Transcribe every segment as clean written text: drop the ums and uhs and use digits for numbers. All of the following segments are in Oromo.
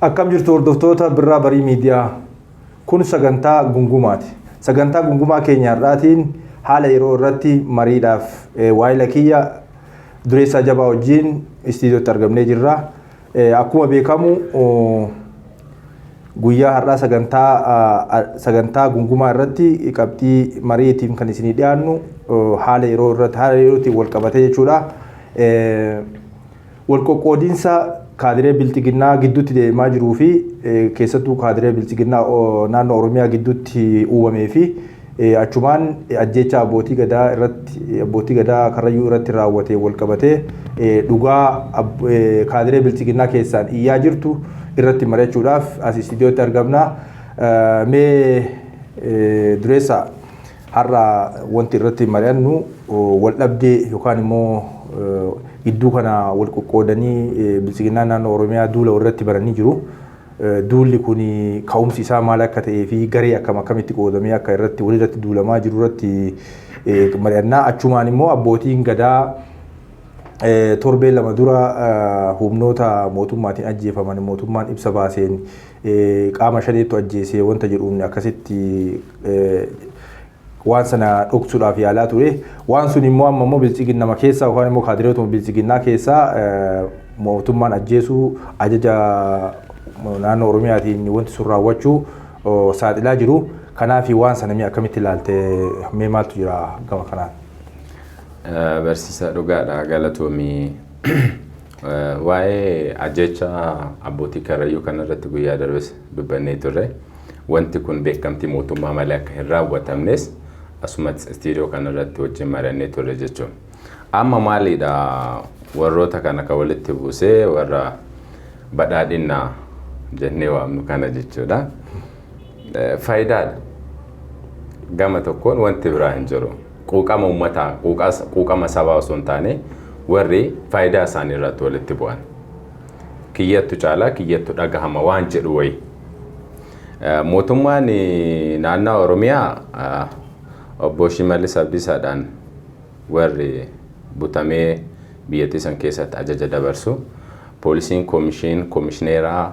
Akkam jirtu hordoftoota Birraa Barii Miidiyaa. Kun sagantaa gungumaati. Sagantaa gungumaa keenya irraatiin haala yeroo irratti mariidhaaf waa'ila kiyya Dureessaa Jabaa wajjin istiidiyootti argamnee jirra. Akkuma beekamu guyyaa har'aa sagantaa gungumaa irratti qabxii mariitiin kan isinii dhiyaannu haala yeroo irratti wal qabatee jechuudha. Wal qoqqoodiinsa kaadiree bilchiginnaa gidduutti deemaa jiruu fi keessattuu kaadiree bilchiginnaa naannoo Oromiyaa gidduutti uumamee fi achumaan ajjecha abbootii gadaa Karrayyuu irratti raawwatee wal qabatee dhugaa kaadiree bilchiginnaa keessaan iyyaa jirtu irratti mari'achuudhaaf as istiidiyootti argamna. Mee Dureessaa har'a wanti irratti mari'annu wal dhabdee yookaan immoo gidduu kana wal qoqqoodanii bilchiginnaa naannoo Oromiyaa duula irratti baranii jiru. Duulli kun ka'umsi isaa maal akka ta'ee fi garee akkamitti qoodamee akka irratti walirratti duulamaa jiru irratti mari'annaa. Achumaan immoo abbootiin gadaa torbee lama dura humnoota mootummaatiin ajjeefaman mootummaan ibsa baaseen qaama shaneettu ajjeesee wanta jedhuun akkasitti waan sana dhoksuudhaaf yaalaa ture. Waan sun immoo amma bilchiginnama keessaa yookaan immoo kaadirootuma bilchiginnaa keessaa mootummaan ajjeesuu ajaja naannoo Oromiyaatiin wanti sun raawwachuu saaxilaa jiru. Kanaaf waan sana mee akkamitti ilaaltee mee maaltu jira gama kanaan? Barsiisaa dhugaadha galatoomii. Waa'ee ajjecha abbootii Karrayyuu kanarratti guyyaa darbes dubbannee turre. Wanti kun beekamtii mootummaa malee akka hin raawwatamnes asumatti istiidiyoo kanarratti wajjin mari'annee turre jechuudha. Amma maalidha warroota kana kan walitti buusee warra badhaadhinaa jennee waamnu kana jechuudha. Faayidaadha. Gama tokkoon wanti biraa hin jiru. Quuqama uummataa, quuqama sabaa osoo hin taane warri faayidaa isaanii irratti walitti bu'an. Kiyyattu caalaa kiyyattu dhagahama waan jedhu wayi. Mootummaan naannoo Oromiyaa obbo Shimallis Abdiisaadhaan warri butamee biyyattii san keessatti ajaja dabarsu. Poolisiin komishineeraa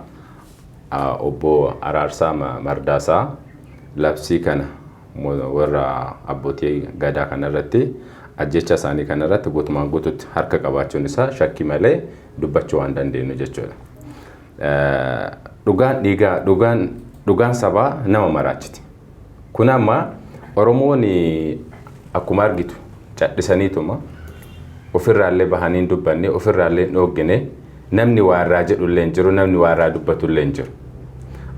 obbo Araarsaa Mardaasaa labsii kana warra abbootii gadaa kanarratti ajjecha isaanii kanarratti guutumaan guututti harka qabaachuun isaa shakkii malee dubbachuu waan dandeenyu jechuudha. Dhugaan dhiigaa dhugaan sabaa nama maraachiti. Kun amma Oromoon akkuma argitu cadhisaniituma ofirraallee bahanii dubbanne ofirraallee dhoggine namni waa irraa jedhullee hin jiru namni waa irraa dubbatullee hin jiru.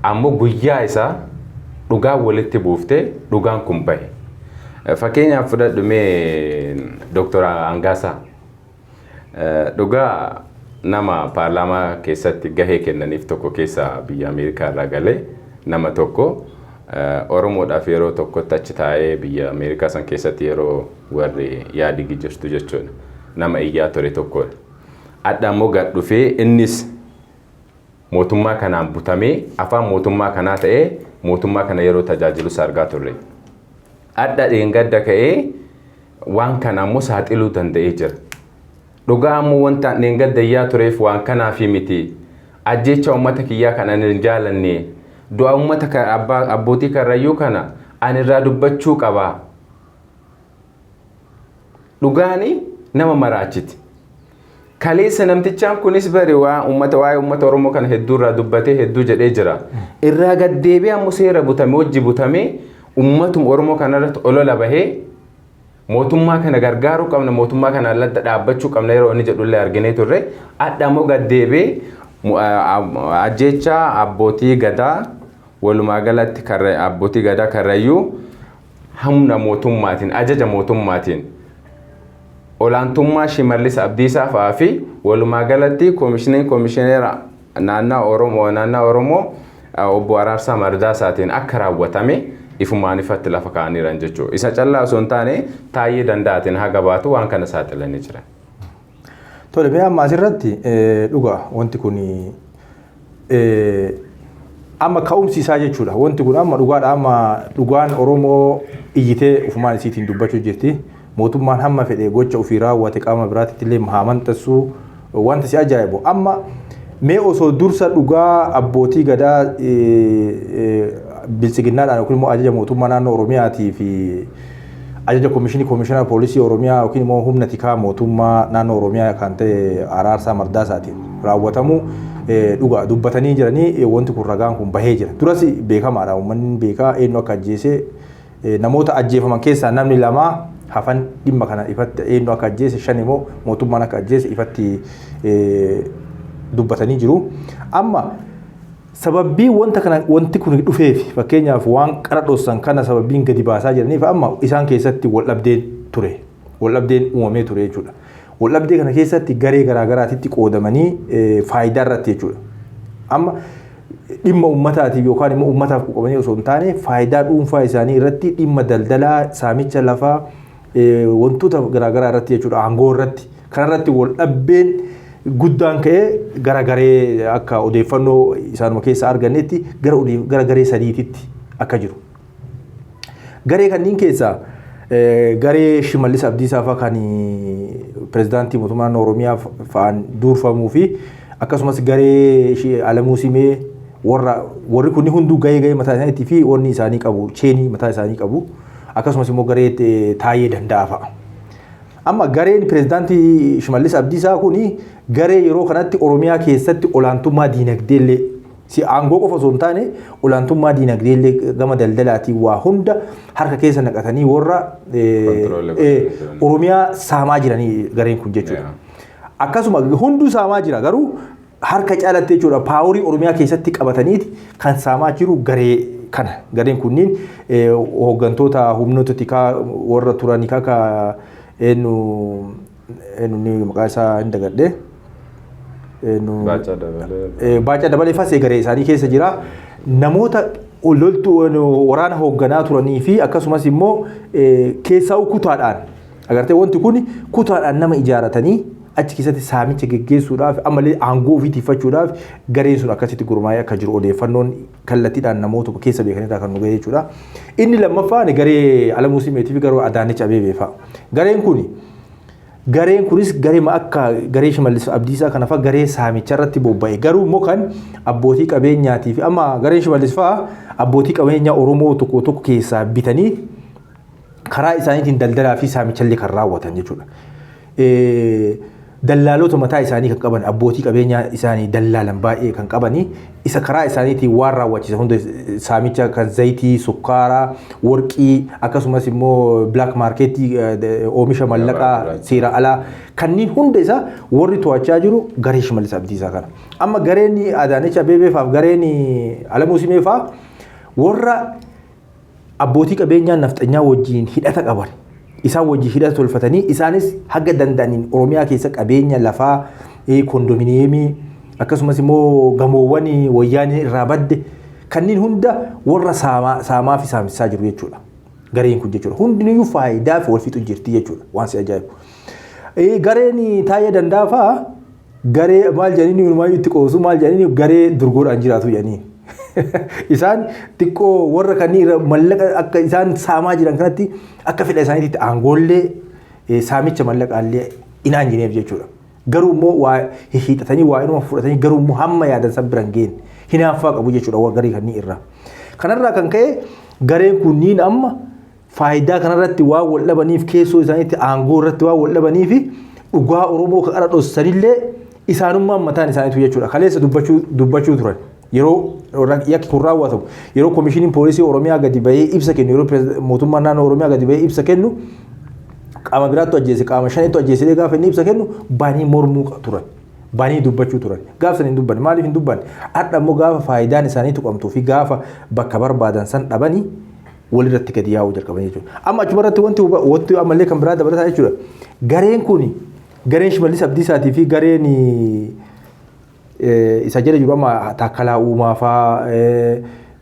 Ammoo guyyaa isaa dhugaan walitti buuftee dhugaan kun bahe. Fakkeenyaaf fudhadhumee Dr. Angaasaa dhugaa nama paarlaamaa keessatti gahee kennaniif tokko keessa biyya Ameerikaa irraa galee nama tokko Oromoodhaaf yeroo tokkotti achi taa'ee biyya Ameerikaa san keessatti yeroo warri yaadi jirtu jechuudha. Nama iyyaa ture tokkodha. Adda ammoo gad dhufee innis mootummaa kanaan butamee afaan mootummaa kanaa ta'ee mootummaa kana yeroo tajaajilus argaa turre. Adda dheengadda ka'ee waan kana ammoo saaxiluu danda'ee jira. Dhugaa ammoo wanta dheengadda iyyaa tureef waan kanaaf miti. Ajjecha uummata kiyyaa kana hin jaalanne du'a uummata abbootii Karrayyuu kana ani irraa dubbachuu qaba. Dhugaani nama maraachiti. Kaleessa namtichaan kunis bari waa'ee uummata Oromoo kana hedduu irraa dubbatee hedduu jedhee jira. Irraa gaddeebi'ee ammoo seera butamee hojii butamee uummatuma Oromoo kanarratti olola bahee mootummaa kana gargaaruu qabna mootummaa kana ladda dhaabbachuu qabna yeroo inni jedhullee arginee turre. Adda ammoo gaddeebi'ee ajjecha abbootii gadaa walumaa galatti abbootii gadaa Karrayyuu humna mootummaatiin ajaja mootummaatiin olaantummaa Shimallis Abdiisaa fa'aa fi walumaa galatti komishineera naannoo Oromoo obbo Araarsaa Mardaasaatiin akka raawwatame ifumaan ifatti lafa kaa'aniiran jechuudha. Isa callaa osoo hin taane taa'ee danda'atiin haga baatu waan kana saaxilanii jiran. Tole mee amma asirratti dhugaa wanti kun amma ka'umsi isaa jechuudha. Wanti kun amma dhugaadha amma dhugaan Oromoo iyyitee ufumaan isiitiin dubbachuu jirti. Mootummaan hamma fedhee gocha ofii raawwate qaama biraatti illee haa mantassu wanta si ajaa'ibu. Amma Mee osoo dursa dhugaa abbootii gadaa bilchiginnaadhaan yookiin immoo ajaja mootummaa naannoo Oromiyaatii fi ajaja komishinaa poolisii Oromiyaa yookiin immoo humna tikaa mootummaa naannoo Oromiyaa kan ta'e Araarsaa Mardaasaatiin raawwatamu dhugaa dubbatanii jiranii wanti kun ragaan kun bahee jira. Duras beekamaadha uummanni beekaa eenyu akka ajjeese namoota ajjeefaman keessaa namni lama hafan dhimma kana ifatti eenyu akka ajjeese 5 immoo mootummaan akka ajjeese ifatti dubbatanii jiru. Amma sababii wanti kun dhufeef fakkeenyaaf waan qara dhossan kana sababiin gadi baasaa jiraniif amma isaan keessatti wal dhabdeen ture. Wal dhabdeen uumamee ture jechuudha. Wal dhabdee kana keessatti garee garaagaraatitti qoodamanii faayidaa irratti jechuudha. Amma dhimma uummataatiif yookaan immoo uummataaf qoqqoodanii osoo hin taane faayidaa dhuunfaa isaanii irratti dhimma daldalaa saamicha lafaa wantoota garaagaraa irratti jechuudha aangoo irratti kanarratti wal dhabdeen guddaan ka'ee garagaree akka odeeffannoo isaanuma keessa argannetti gara garee sadiititti akka jiru. Garee kanneen keessaa garee Shimallis Abdiisaa fa'aa kan pirezidaantii mootummaa naannoo Oromiyaa fa'aan durfamuu fi akkasumas garee Alamuu Simee warri kun hunduu gahee mataa isaaniitii fi wanni isaanii qabu cheenii mataa isaanii qabu akkasumas immoo garee Taayyee Danda'aa fa'a. Amma gareen pirezidaantii Shimallis Abdiisaa kuni garee yeroo kanatti Oromiyaa keessatti olaantummaa diinagdee illee si aangoo qofa osoo hin taane olaantummaa diinagdee illee gama daldalaatiin waa hunda harka keessa naqatanii warra Oromiyaa saamaa jiranii gareen kun jechuudha. Akkasuma hunduu saamaa jira garuu harka caalattee jechuudha paaworii Oromiyaa keessatti qabataniiti kan saamaa jiru garee kana. Gareen kunniin hooggantoota humnoota tikaa warra turanii akka enu maqaa isaa hin dagadhe Baacaa Dabalee fa'aa garee isaanii keessa jira. Namoota loltuu waraana hoogganaa turanii fi akkasumas immoo keessaa kutaadhaan agartee wanti kun kutaadhaan nama ijaaratanii achi keessatti saamicha geggeessuudhaaf ammallee aangoo ofii tiifachuudhaaf gareen sun akkasitti gurmaa'ee akka jiru odeeffannoon kallattiidhaan namoota keessa beekanirraa kan nu gahe jechuudha. Inni lammaffaan garee Alamuu Simeetii fi garee Adaanech Abeebee fa'a. Gareen kunis garee akka garee Shimallis Abdiisaa kana fa'a garee saamicha irratti bobba'e garuu immoo kan abbootii qabeenyaatii fi amma gareen Shimallis fa'a abbootii qabeenyaa Oromoo tokko tokko keessaa bitanii karaa isaaniitiin daldalaa fi saamicha illee kan raawwatan jechuudha. Dallaalota mataa isaanii kan qaban abbootii qabeenyaa isaanii dallaalan baay'ee kan qabanii isa karaa isaaniitiin waan raawwachiisa hunda saamicha kan zayitii, sukkaaraa, warqii akkasumas immoo black marketii oomisha mallaqaa seera alaa kanneen hunda isaa warri to'achaa jiru garee Shimallis Abdiisaa kana. Amma gareen Adaanech Abeebee fa'aaf gareen Alamuu Simee fa'aa warra abbootii qabeenyaa nafxanyaa wajjin hidhata qaban. Isaan wajji hidhata tolfatanii isaanis haga danda'aniin Oromiyaa keessa qabeenya lafaa kondominiyeemii akkasumas immoo gamoowwan wayyaanii irraa badde kanneen hunda warra saamaa fi saamisaa jiru jechuudha. Gareen kun jechuudha. Hundiniyyuu faayidaa fi wal fixu jirti jechuudha. Waan si ajaa'ibu. Gareen Taayyee Danda'aa fa'aa garee maal jedhanii uumayyuu itti qoosu maal jedhanii garee durgoodhaan jiraatu jedhanii. Isaan xiqqoo warra kanneen mallaqa akka isaan saamaa jiran kanatti akka fedha isaaniitti aangoollee saamicha mallaqaallee inaan jineef jechuudha. Garuu immoo waa hiixatanii waa inuma fudhatanii garuu immoo hamma yaadan san biran ga'een hinaaffaa qabu jechuudha garee kanneen irraa. Kanarraa kan ka'e gareen kunniin amma faayidaa kanarratti waa wal dhabaniif keessoo isaaniitti aangoo irratti waa wal dhabaniif dhugaa Oromoo kan qara dhossanillee isaanummaan mataan isaaniitu jechuudha. Kaleessa dubbachuu turan. Yeroo yakki kun raawwatamu yeroo komishiniin poolisii Oromiyaa gadi bahee ibsa kennu yeroo mootummaan naannoo Oromiyaa gadi bahee ibsa kennu qaama biraattu ajjeese qaama shaniitu ajjeese gaafa inni ibsa kennu baanii mormuu turan baanii dubbachuu turan gaafa san hin dubbanne maaliif hin dubbanne hadha immoo gaafa faayidaan isaanii tuqamtuu fi gaafa bakka barbaadan san dhabanii walirratti gadi yaa'uu jalqaban jechuudha. Amma achuma irratti wanti ammallee kan biraa dabalataa jechuudha. Gareen kun gareen Shimallis Abdiisaatii fi gareen isa jala jiru amma Taakkalaa Uumaa fa'aa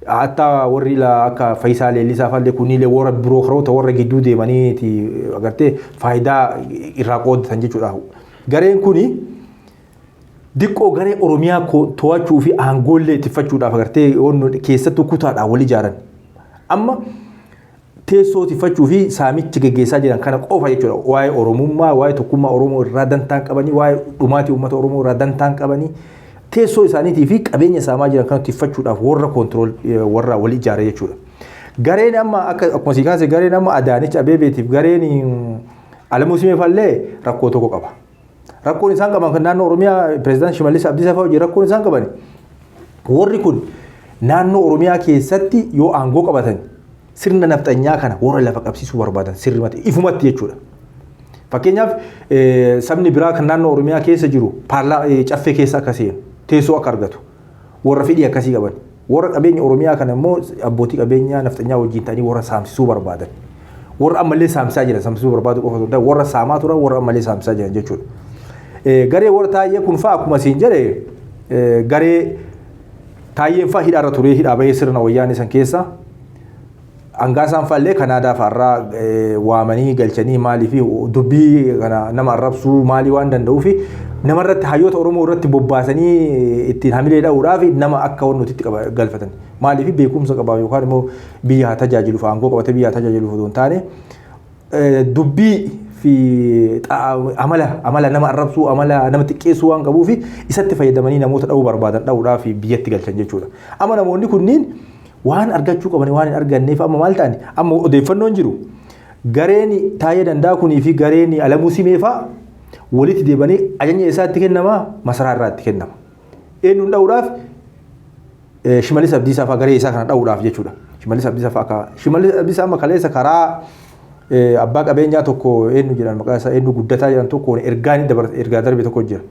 hatta warri akka Faayisaa Leellisaa fa'allee kunillee warra biroo karoota warra gidduu deemaniiti agartee faayidaa irraa qooddatan jechuudha. Gareen kuni diqqoo garee Oromiyaa to'achuu fi aangoollee ittifachuudhaaf agartee keessattuu kutaadhaan wal ijaaran. Amma teessoo ittifachuu fi saamicha geggeessaa jiran kana qofa jechuudha. Waa'ee Oromummaa, waa'ee tokkummaa Oromoo irraa dantaan qabanii, waa'ee dhumaatii uummata Oromoo irraa dantaan qabanii teessoo isaaniitii fi qabeenya saamaa jiran kanatti tiffachuudhaaf warra koontirool warra wal ijaaree jechuudha. Gareen amma akkuma si kaase gareen amma Adaanech Abeebeetiif gareen Alamuu Simeefallee rakkoo tokko qaba. Rakkoon isaan qaban kan naannoo Oromiyaa pireezidaantii Shimallis Abdiisaa fa'aa hojii rakkoon isaan qaban warri kun naannoo Oromiyaa keessatti yoo aangoo qabatan sirna nafxanyaa kana warra lafa qabsiisuu barbaadan sirrimatti ifumatti jechuudha. Fakkeenyaaf sabni biraa kan naannoo Oromiyaa keessa jiru caffee keessa akka seenu teessoo akka argatu warra fedhii akkasii qaban warra qabeenya Oromiyaa kana immoo abbootii qabeenyaa nafxanyaa wajjin ta'anii warra saamsisuu barbaadan warra ammallee saamsaa jiran saamsisuu barbaadu qofa ta'uu warra saamaa turan warra ammallee saamsaa jiran jechuudha. Garee warra taayee kun fa'aa akkuma siin jedhe garee taayeen fa'aa hidhaarra turee hidhaa bahee sirna wayyaanee san keessa Angaasaan fa'allee Kanaadaa fa'arraa waamanii galchanii maalii fi dubbii kana nama arrabsuu maalii waan danda'uu fi namarratti hayyoota Oromoo irratti bobbaasanii ittiin hamilee dha'uudhaaf nama akka wanti nuti itti galfatan maalii fi beekumsa qabaa yookaan immoo biyya tajaajiluuf aangoo qabatee biyya tajaajiluuf otoo hin taane dubbii fi amala nama arrabsuu amala nama xiqqeessuu waan qabuuf isatti fayyadamanii namoota dha'uu barbaadan dha'uudhaaf biyyatti galchan jechuudha. Amma namoonni kunniin waan argachuu qaban waan hin arganneef amma maal ta'ani amma odeeffannoon jiru gareen taayee danda'a kunii fi gareen Alamuu Simeefaa walitti deebanii ajajni isaatti kennama masaraa irraatti kennama. Eenyuun dha'uudhaaf Shimallis Abdiisaa fa'aa garee isaa kana dha'uudhaaf jechuudha. Shimallis Abdiisaa fa'aa akka Shimallis Abdiisaa amma kaleessa karaa abbaa qabeenyaa tokko eenyu jedhan maqaa isaa eenyu guddataa jedhan tokkoon ergaa darbe tokko jira.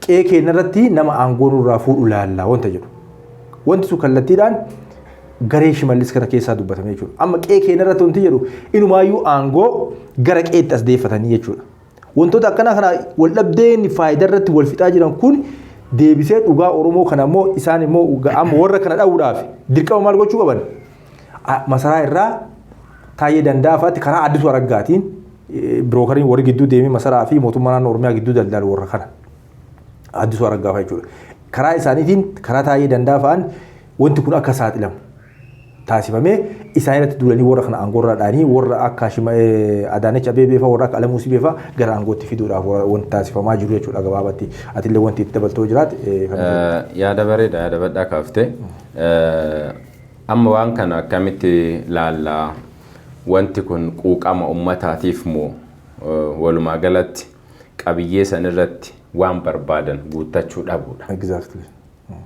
Qe'ee keenya irratti nama aangoo nurraa fuudhu laallaa wanta jedhu. Wanti sun kallattiidhaan garee Shimallis kana keessaa dubbatame jechuudha. Amma qe'ee keenya irratti wanti jedhu inumaayyuu aangoo gara qe'eetti as deeffatanii jechuudha. Wantoota akkana kana wal dhabdeen faayidaa irratti wal fixaa jiran kun deebisee dhugaa Oromoo kana immoo isaan immoo amma warra kana dha'uudhaaf dirqama maal gochuu qaban masaraa irraa taayee danda'a fa'aatti karaa Addisuu Araggaatiin birookariin warri gidduu deemee masaraa fi mootummaa naannoo Oromiyaa gidduu daldalu warra kana Addisuu Araggaa fa'aa jechuudha. Karaa isaaniitiin karaa taayee danda'a fa'aan wanti kun akka saaxilamu taasifamee isaan irratti duulanii warra kana aangoorraa dhaanii warra akka Adaanech Abeebee fa'aa warra akka Alamuu Simee fa'aa gara aangootti fiduudhaaf wanti taasifamaa jiru jechuudha gabaabatti. Atillee wanti itti dabaltoo jiraate. Yaada bareeda yaada badhaa kaaftee amma waan kana akkamitti laallaa wanti kun quuqama uummataatiif moo walumaa galatti qabiyyee san irratti waan barbaadan guuttachuu dhabuudha. Exactly.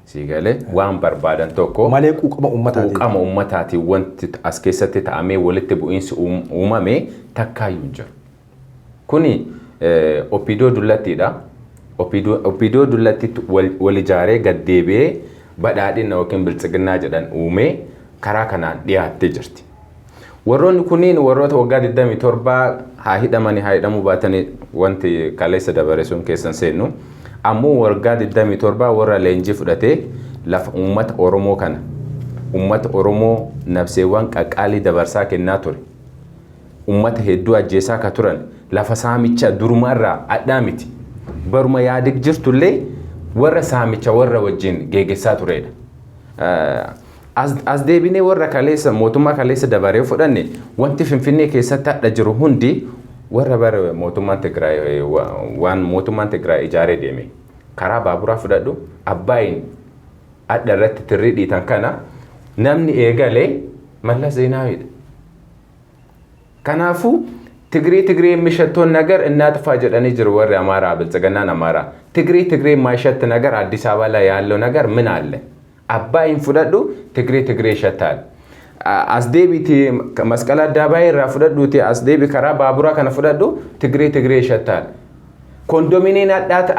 Sigalee waan barbaadan tokko malee quuqama uummataati wanti as keessatti ta'amee walitti bu'iinsi uumame takkaayyuu jiru. Kuni Opiidoo Dullattiidha. Opiidoo Dullatti wal ijaaree gad deebi'ee badhaadhina yookiin biltsiginnaa jedhan uumee karaa kanaan dhiyaattee jirti. Warroonni kunniin warroota waggaa 27 haa hidhamuu baatanii wanti kaleessa dabare sun keessan seennu. Ammoo waggaa 27 warra leenjii fudhatee lafa uummata Oromoo kana uummata Oromoo nabseewwan qaqqaalii dabarsaa kennaa ture. Uummata hedduu ajjeesaa ka turan lafa saamicha durumarraa addaa miti. Baruma yaadig jirtullee warra saamicha warra wajjin geeggessaa turedha. As deebinee warra kaleessa mootummaa kaleessa dabaree fudhanne wanti Finfinnee keessatti adda jiru hundi warra bara mootummaan Tigraay waan mootummaan Tigraay ijaaree deeme karaa baaburaa fudhadhu Abbaayin adda irratti tirrii dhiitan kana namni eegalee Mallas Zeenaawiidha. Kanaafuu Tigree mishattoon nagar እናጥፋ jedhanii jiru warri Amaaraa biltsiginnaan Amaaraa Tigree ማይሸት ነገር አዲስ አበባ ላይ ያለው ነገር ምን አለ? Abbaayin fudhadhu Tigree ይሸታል. Asdeebiti masqala addaabaa irraa fudhadhuuti asdeebi karaa baaburaa kana fudhadhu Tigree ይሸታል. Kondominiin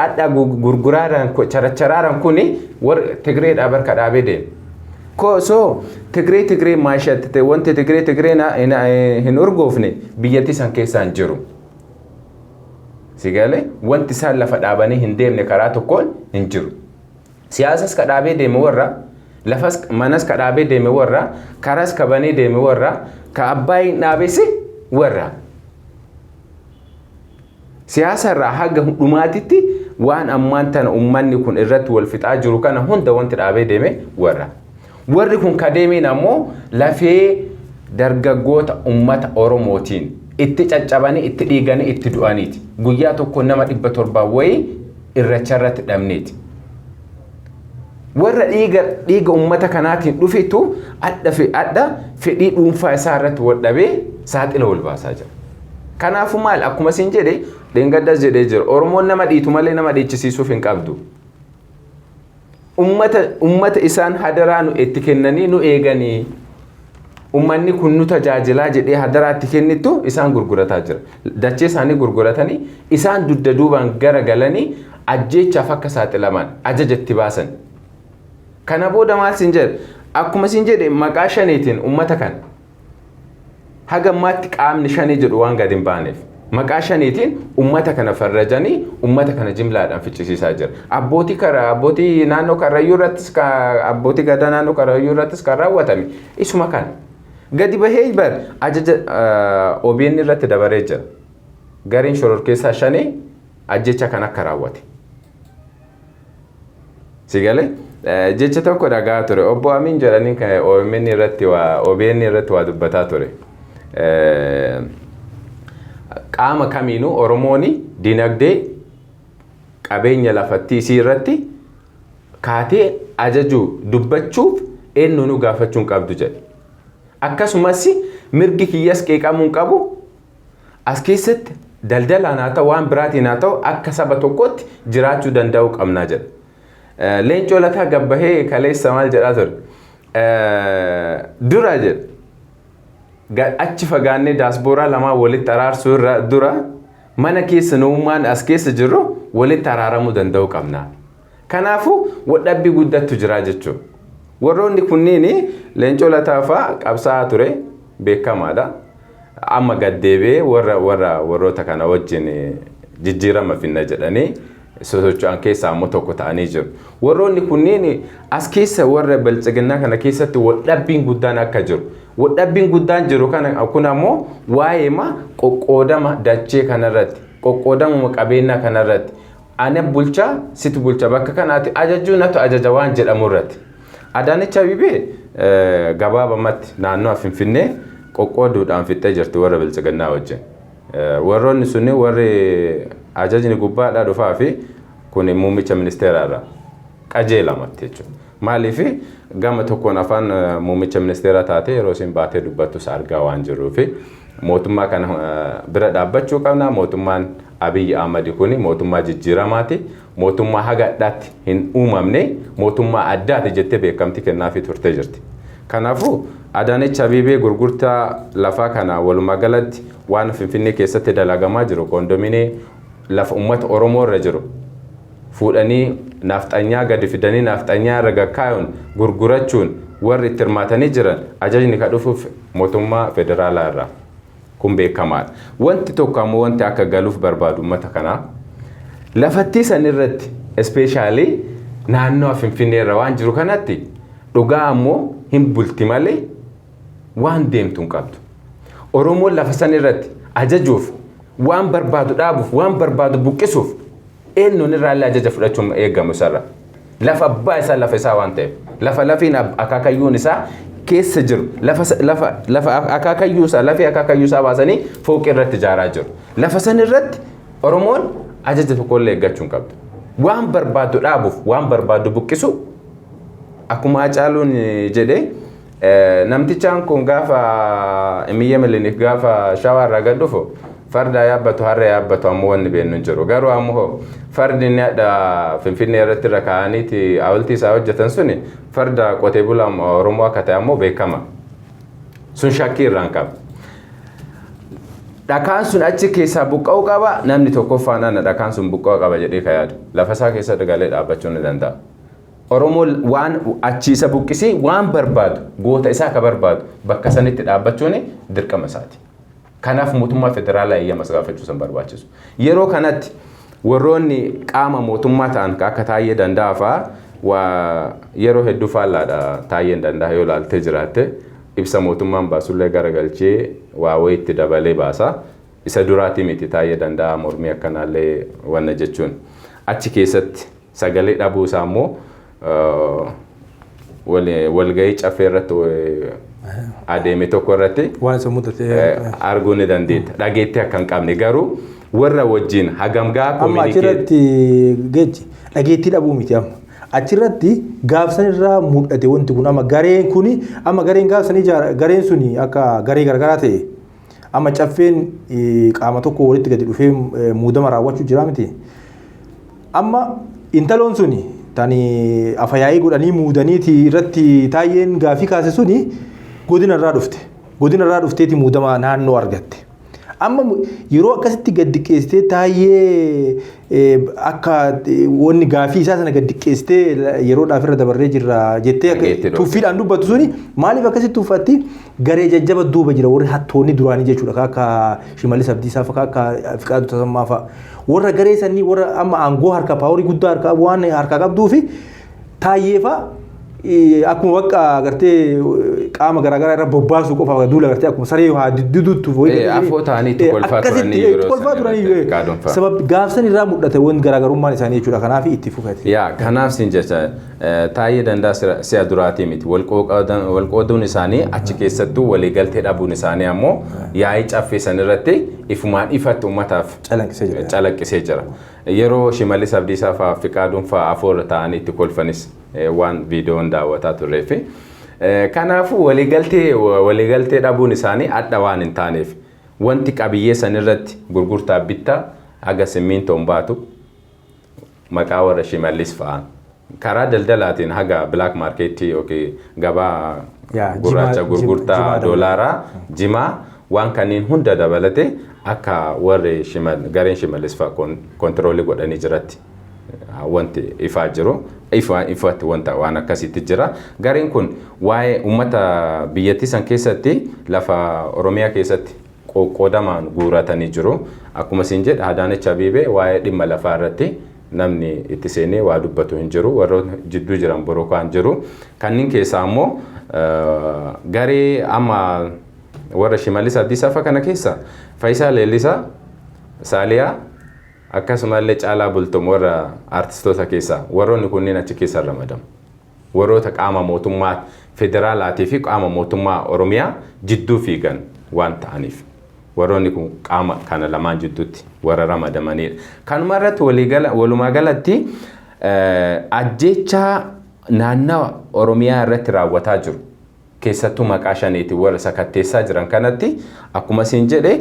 adda gurguraadhaan characharaaran kuni war Tigree dhabar kadhaabee deema. So Tigree maashatte wanti Tigree hin urgoofne biyyatti san keessaan jiru. Sigalee wanti isaan lafa dhaabanii hin deemne karaa tokkoon hin jiru. Siyaasas kadhaabee deeme warra lafas manas kadhaabee deeme warra karas kabanii deeme warra ka Abbaayin dhaabesi warra. Siyaasa irraa haga dhumaatitti waan ammaan tana uummanni kun irratti wal fixaa jiru kana hunda wanti dhaabee deeme warra. Warri kun kadeemiin ammoo lafee dargaggoota uummata Oromootiin itti caccabanii itti dhiiganii itti du'aniiti. Guyyaa tokko nama 700 wayii irracharratti dhabneeti. warra dhiiga ummata kanaatiin dhufitu adda fedhii dhuunfaa isaa irratti wadhabee saaxila wal baasaa jira. Kanaafuu maal akkuma isin jedhe dheengaddas jedhee jira Oromoon nama dhiitu malee nama dhiichisiisuuf hin qabdu. Ummata isaan hadaraa nu itti kennanii nu eeganii ummanni kun nu tajaajilaa jedhee hadaraa itti kennitu isaan gurgurataa jira. Dachee isaanii gurguratanii isaan dudda duubaan gara galanii ajjeechaaf akka saaxilaman ajajatti baasan. Kana booda maal sin jedhe akkuma sin jedhe maqaa shaniitiin ummata kan haga ammaatti qaamni shanii jedhu waan gadi hin baaneef maqaa shaniitiin ummata kana farrajanii ummata kana jimlaadhaan ficcisiisaa jira. Abbootii naannoo Karrayyuu irrattis abbootii gadaa naannoo Karrayyuu irrattis kan raawwatame isuma kan gadi bahee bar ajaja OBN irratti dabaree jira. Gariin shororkeessaa shanii ajjecha kan akka raawwate. Sigalee jecha tokko dhagaa ture obbo Amin jedhanii kan OBN irratti waa dubbataa ture. Qaama kamiinuu Oromooni dinagdee qabeenya lafattii isii irratti kaatee ajajuu dubbachuuf eenyu nu gaafachuun qabdu jedhe. Akkasumas mirgi kiyyas qeeqamuun qabu as keessatti daldalaan haa ta'u waan biraatiin haa ta'u akka saba tokkotti jiraachuu danda'uu qabnaa jedhe. Leencoo Lataa gabbahee kaleessa maal jedhaa ture? Dura jedhe. Achi fagaannee daasbooraa lamaa walitti araarsuu irra dura mana keessa namummaan as keessa jiru walitti araaramuu danda'uu qabna. Kanaafuu wadhabbii guddattu jira jechuudha. Warroonni kunniin Leencoo Lataa fa'aa qabsaa'aa ture beekamaadha. Amma gaddeebee warroota kana wajjin jijjiirama finna jedhanii sosocho'an keessaa ammoo tokko ta'anii jiru. Warroonni kunniin as keessa warra bilchiginaa kana keessatti wadhabbiin guddaan akka jiru. Wadhabbiin guddaan jiru kana kun ammoo waa'eema qoqqoodama dachee kanarratti qoqqoodama qabeenyaa kanarratti ana bulchaa situ bulcha bakka kanaatti ajajuu natu ajaja waan jedhamu irratti. Adaanech Abeebee gabaabamatti naannoo Finfinnee qoqqooduudhaan fixxee jirti warra bilchiginaa wajjin. Warroonni sunni warri ajajni gubbaadhaa dhufaa fi kun muummicha ministeeraarraa qajeelamatti jechuudha. Maaliif gama tokkoon afaan muummicha ministeeraa taatee yeroo isin baatee dubbattus argaa waan jiruufi mootummaa kana bira dhaabbachuu qabna. Mootummaan Abiy Ahmad kuni mootummaa jijjiiramaati. Mootummaa hagadhaatti hin uumamne mootummaa addaati jettee beekamtii kennaafii turtee jirti. Kanaafuu Adaanech Abeebee gurgurtaa lafaa kana walumaa galatti waan Finfinnee keessatti dalagamaa jiru kondominee lafa uummata Oromoo irra jiru fuudhanii nafxanyaa gadi fidanii nafxanyaa irra gakkaa'uun gurgurachuun warri itti hirmaatanii jiran ajajni ka dhufuuf mootummaa federaalaa irraa kun beekamaadha. Wanti tokko ammoo wanti akka galuuf barbaadu uummata kanaa lafattii san irratti especially naannoo Finfinnee irra waan jiru kanatti dhugaa ammoo hin bulti malee waan deemtuun qabdu. Oromoon lafa san irratti ajajuuf waan barbaadu dhaabuuf waan barbaadu buqqisuuf eenyuun irraallee ajaja fudhachuun eegamu isarra. Lafa abbaa isaa lafa isaa waan ta'eef lafa lafiin akaakayyuun isaa keessa jiru lafa akaakayyuu isaa lafee akaakayyuu isaa baasanii fooqii irratti ijaaraa jiru. Lafa san irratti Oromoon ajaja tokkollee eeggachuun qabdu. Waan barbaadu dhaabuuf waan barbaadu buqqisu akkuma Hacaaluun jedhee namtichaan kun gaafa Emiyya Milinik gaafa shawaarraa gad dhufu farda yaabbatu harree yaabbatu ammoo wanni beeknu jiru. Garuu ammoo fardi Finfinnee irratti irra kaa'aniiti hawultii isaa hojjetan suni farda qotee bulaa Oromoo akka ta'e ammoo beekama. Sun shakkii irraan qaba. Dhakaan sun achi keessaa buqqa'uu qaba namni tokkoffaan ana dhakaan sun buqqa'uu qaba jedhee ka yaadu. Lafa isaa keessa galee dhaabbachuu ni danda'a. Oromoo waan achiisa buqqisii waan barbaadu goota isaa ka barbaadu bakka sanitti dhaabbachuun dirqama isaati. Kanaaf mootummaa federaalaa eeyyamas gaafachuu san barbaachisu. Yeroo kanatti warroonni qaama mootummaa ta'an akka Taayyee Danda'aa fa'aa yeroo hedduu faallaadha Taayyeen Danda'aa yoo ilaaltee jiraatte ibsa mootummaan baasullee garagalchee waa wayiitti dabalee baasa. Isa duraatii miti Taayyee Danda'aa mormii akkanaallee wanna jechuun. Achi keessatti sagalee dhabuu isaa immoo walgahii caffee irratti adeeme tokko irratti waan isa mudate arguu ni dandeetta. Dhageetti akka hin qabne garuu warra wajjin hagamgaa amma achirratti geejji dhageetti dhabuu miti amma achirratti gaafsan irraa mul'ate wanti kun amma gareen kuni amma gareen gaafsanii gareen suni akka garee garagaraa ta'e amma caffeen qaama tokko walitti gadi dhufee muudama raawwachuu jira miti. Amma intaloon suni tani afayaayii godhanii muudaniiti irratti taayyeen gaafii kaase suni godina irraa dhufte. Godina irraa dhufteeti muudama naannoo argatte. Amma yeroo akkasitti gaddiqqeessitee taayyee akka wanni gaafii isaa sana gaddiqqeessitee yeroodhaaf irra dabarree jirra jettee tuffiidhaan dubbattu suni maaliif akkasitti tuffatti garee jajjaba duuba jira warri hattoonni duraanii jechuudha akka Shimallis Abdiisaa fa'a akka Fiqaaduu Tasammaa fa'a warra garee sanii warra amma aangoo harka paaworii guddaa harka waan harka qabduu fi taayyee fa'a akkuma bakka agartee qaama garaagaraa irra bobbaasuu qofa duula agartee akkuma saree haa didduutu afoo ta'anii kolfaa turanii sabab gaafsan irraa mul'ate wanti garaagarummaan isaanii jechuudha kanaaf itti fufate. Yaa kanaaf sin jecha taayyee danda'a si'a duraatii miti walqooduun isaanii achi keessattuu waliigaltee dhabuun isaanii ammoo yaa'ii caffee san irratti ifumaan ifatti uummataaf calaqqisee jira. Yeroo Shimallis Abdiisaa fa'aa Fiqaaduun fa'aa afoo irra ta'anii itti kolfanis waan viidiyoon daawwataa turreefi. Kanaafuu waliigaltee dhabuun isaanii adda waan hin taaneef wanti qabiyyee san irratti gurgurtaa bittaa haga simmiintoon baatu maqaa warra Shimallis fa'aan karaa daldalaatiin haga black marketii yookiin gabaa gurraacha gurgurtaa doolaaraa jimaa waan kanneen hunda dabalate akka warri gareen Shimallis fa'aa kontiroolii godhanii jiratti. Wanti ifaa jiru ifatti wanta waan akkasitti jira. Gareen kun waa'ee uummata biyyattii san keessatti lafa Oromiyaa keessatti qoodamaan guuratanii jiru. Akkuma isin jedhe Adaanech Abeebee waa'ee dhimma lafaa irratti namni itti seenee waa dubbatu hin jiru. Warroota jidduu jiran borookaan jiru. Kanneen keessaa ammoo garee amma warra Shimallis Abdiisaa fa'a kana keessa Faayisaa Leellisaa, Saaliyaa akkasumallee Caalaa Bultum warra artistoota keessaa warroonni kunniin achi keessa ramadamu. Warroota qaama mootummaa federaalaatii fi qaama mootummaa Oromiyaa jidduu fiigan waan ta'aniif. Warroonni kun qaama kana lamaan jidduutti warra ramadamanidha. Kanuma irratti walumaa galatti ajjeechaa naannawa Oromiyaa irratti raawwataa jiru. Keessattuu maqaa shaneetiin warra sakatteessaa jiran kanatti akkuma isin jedhe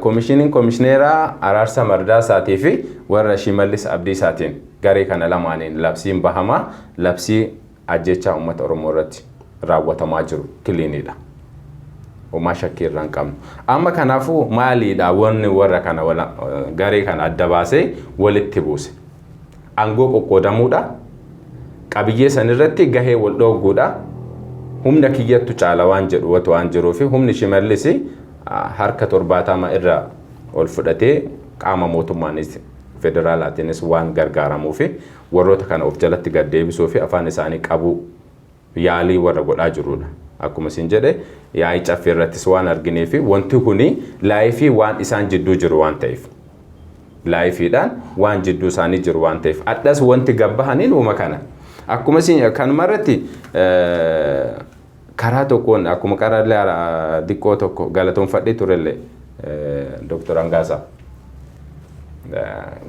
koomishiniin koomishineeraa Araarsa Mardaasaatii fi warra Shimallis Abdiisaatiin garee kana lamaaniin labsiin bahamaa labsii ajjeechaa uummata Oromoo irratti raawwatamaa jiru kiliinidha. Uumaa shakkii irraa hin qabnu. Amma kanaafuu maaliidha wanni warra kana garee kana adda baasee walitti buuse. Aangoo qoqqoodamuudha. Qabiyyee san irratti gahee wal dhoogguudha. Humna kiyyattu caala waan jedhu waan jiruufi humni Shimallis harka 70 irraa ol fudhatee qaama mootummaanis federaalaatiinis waan gargaaramuufi warroota kana of jalatti gad deebisuufi afaan isaanii qabu yaalii warra godhaa jirudha. Akkuma isin jedhe yaa'ii caffee irrattis waan argineefi wanti kuni laayifii waan isaan jidduu jiru waan ta'eef. Laayifiidhaan waan jidduu isaanii jiru waan ta'eef. Addas wanti gabbahaniin uuma kana. Akkuma isin kanuma irratti karaa tokkoon akkuma qarallee diqqoo tokko galatoonfadhee turellee Dr. Angaasaa.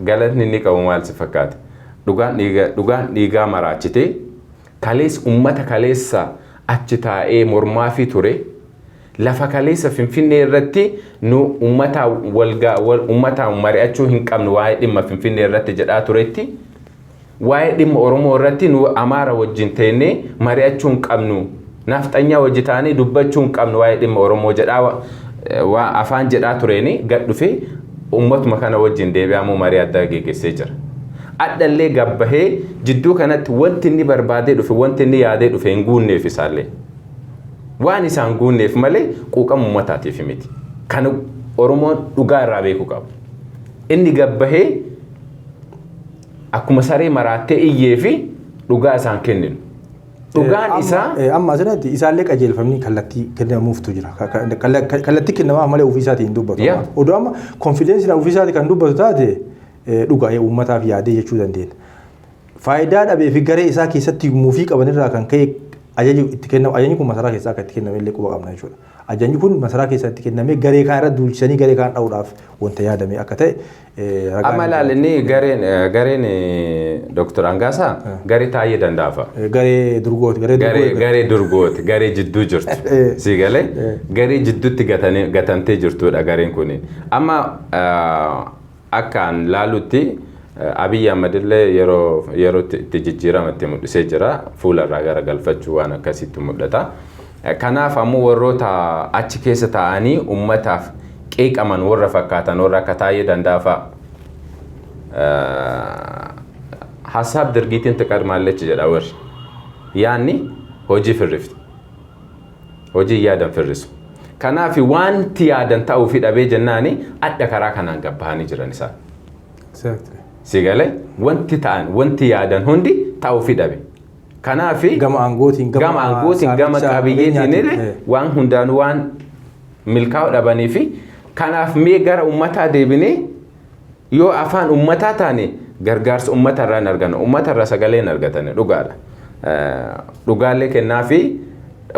Galatni inni qabu maal si fakkaata? Dhugaan dhiigaa maraachitee uummata kaleessa achi taa'ee mormaa fi ture lafa kaleessa Finfinnee irratti nu uummataan mari'achuu hin qabnu waa'ee dhimma Finfinnee irratti jedhaa turetti waa'ee dhimma Oromoo irratti nu Amaara wajjin teennee mari'achuu hin qabnu nafxanyaa wajji taanee dubbachuu hin qabnu waa'ee dhimma Oromoo jedhaa afaan jedhaa tureeni gad dhufee uummatuma kana wajjin deebi'amuu marii adda geggeessee jira. Addallee gabbahee jidduu kanatti wanti inni barbaadee dhufe wanti inni yaadee dhufe hin guunneef isaallee. Waan isaan guunneef malee quuqama uummataatiif miti. Kan Oromoon dhugaa irraa beekuu qabu. Inni gabbahee akkuma saree maraattee iyyee fi dhugaa isaan kenninu. Dhugaan isaa amma asirratti isaallee qajeelfamni kallattii kennamuuftu jira. Kallattii kennamaa malee ofii isaatiin hin dubbatu. Oduu amma konfidensiin ofii isaatii kan dubbatu taate dhugaa uummataaf yaadee jechuu dandeenya. Faayidaa dhabee fi garee isaa keessatti muufii qabanirraa kan ka'e ajajni itti kennamu ajajni kun masaraa keessaa akka itti kenname illee quba qabna jechuudha. Ajajni kun masaraa keessaa itti kennamee garee kaan irra duulchisanii garee kaan dha'uudhaaf wanta yaadame akka ta'e amma ilaalinni gareen Dr. Angaasaa garee taa'ee danda'afa. Garee durgooti garee durgooti garee jidduu jirtu si galee garee jidduutti gatantee jirtudha gareen kun amma akkaan laalutti Abiy Ahmed illee yeroo itti jijjiiramatti mul'isee jira fuula irraa gara galfachuu waan akkasitti mul'ata. Kanaaf ammoo warroota achi keessa taa'anii ummataaf qeeqaman warra fakkaatan warra akka taa'ee danda'afa hasaab dirgiitiin tiqadmaallechi jedha warri yaanni hojii firrifti hojii yaadan firrisu. Kanaaf wanti yaadan ta'uu fi dhabee jennaani adda karaa kanaan gabbahanii jiran isaan. Sigale wanti ta'an wanti yaadan hundi ta'uu fi dhabe. Kanaaf gama angootiin gama qabiyyeetiin waan hundaan waan milkaa'u dhabanii fi kanaaf mee gara ummataa deebinee yoo afaan ummataa taane gargaarsa ummata irraa argana ummata irraa sagalee argatanii dhugaadha. Dhugaalee kennaa fi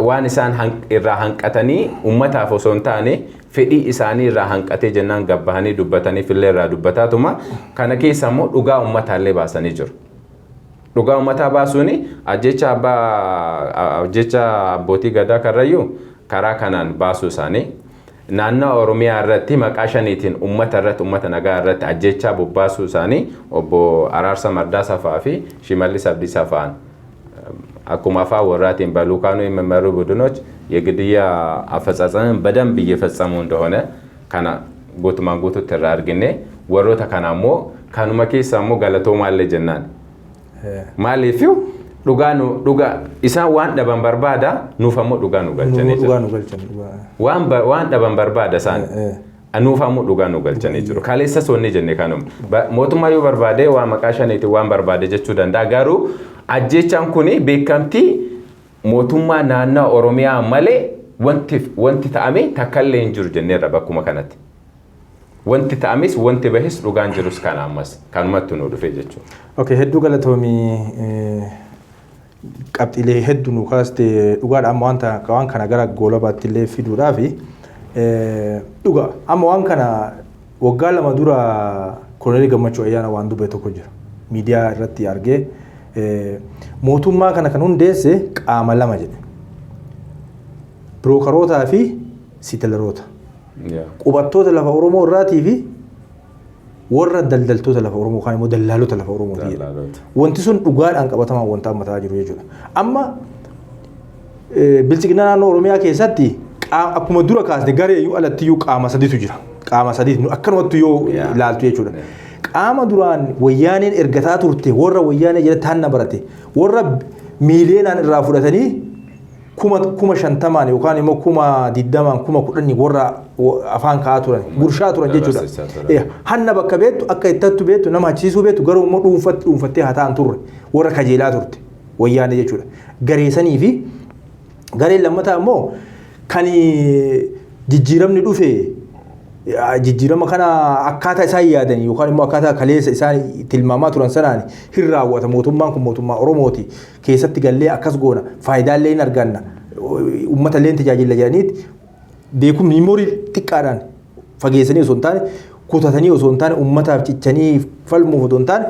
waan isaan irraa hanqatanii ummataaf osoo hin taane fedhii isaanii irraa hanqatee jennaan gabbahanii dubbatanii fillee irraa dubbataatuma kana keessa immoo dhugaa ummataallee baasanii jiru. Dhugaa ummataa baasuuni ajjecha abbootii gadaa karrayyuu karaa kanaan baasuu isaanii naannoo Oromiyaa irratti maqaa shaniitiin ummata irratti ummata nagaa irratti ajjecha bobbaasuu isaanii obbo Araarsa Mardaasaa fi Shimallis Abdiisaa fa'aan akkuma afaan warraatiin በልኡካኑ የሚመሩ ቡድኖች የግድያ አፈጻጸምን በደንብ እየፈጸሙ እንደሆነ ካና ጎትማን ጎቱ ተራርግኔ ወሮታ ካናሞ ካኑማ ኬሳሞ ገለቶማለ ጀናን ማለፊው ዱጋ ኢሳን ዋን ደበን በርባዳ ኑፈሞ ዱጋኑ ገልቸኔ ዋን ደበን በርባዳ ሳን ኑፈሞ ዱጋኑ ገልቸኔ ጅሩ ካሌሳ ሶኔ ጀኔ ካኑም ሞቱማዩ በርባዴ ዋ መቃሸኔቲ ዋን በርባዴ ጀቹ ደንዳ ጋሩ ajjechaan kuni beekamtii mootummaa naannoo Oromiyaa malee wanti ta'ame takkallee hin jiru jenneerra bakkuma kanatti. Wanti ta'ames wanti bahis dhugaan jirus kana ammas kanumatti nu dhufe jechuudha. Okay, hedduu galatoomii qabxiilee hedduu nu kaaste dhugaadha amma waan kana gara goolabaatti illee fiduudhaaf dhugaa amma waan kana waggaa lama dura Koloneel Gammachuu Ayyaana waan dubbate tokko jira. Miidiyaa irratti argee mootummaa kana kan hundeesse qaama lama jedhe. Birookarootaa fi siiteleroota. Qubattoota lafa Oromoo irraatii fi warra daldaltoota lafa Oromoo kan immoo dallaalota lafa Oromooti. Wanti sun dhugaadhaan qabatamaa wanta ammataa jiru jechuudha. Amma bilchiginaa naannoo Oromiyaa keessatti akkuma dura kaasne gareeyyuu alattiyyuu qaama sadiitu jira. Qaama sadiitu akkanumatti yoo ilaaltu jechuudha. Qaama duraan wayyaaneen ergataa turte warra wayyaanee jalatti hanna barate warra miileenaan irraa fudhatanii kuma shantamaan yookaan immoo kuma digdamaan kuma kudhanii warra afaan kaa'aa turan gurshaa turan jechuudha. Hanna bakka beektu akka ittatu beektu nama achiisuu beektu garuu immoo dhuunfattee haa ta'an turre warra kajeelaa turte wayyaanee jechuudha. Gareessanii fi gareen lammataa immoo kan jijjiiramni dhufe jijjiirama kana akkaataa isaan yaadanii yookaan immoo akkaataa kaleessa isaan tilmaamaa turan sanaan hin raawwata mootummaan kun mootummaa Oromooti keessatti gallee akkas goona faayidaalee hin arganna uummata illee tajaajila jedhaniiti beekum miimoorii xiqqaadhaan fageessanii osoo hin taane kutatanii osoo hin taane uummataaf cichanii falmuuf osoo hin taane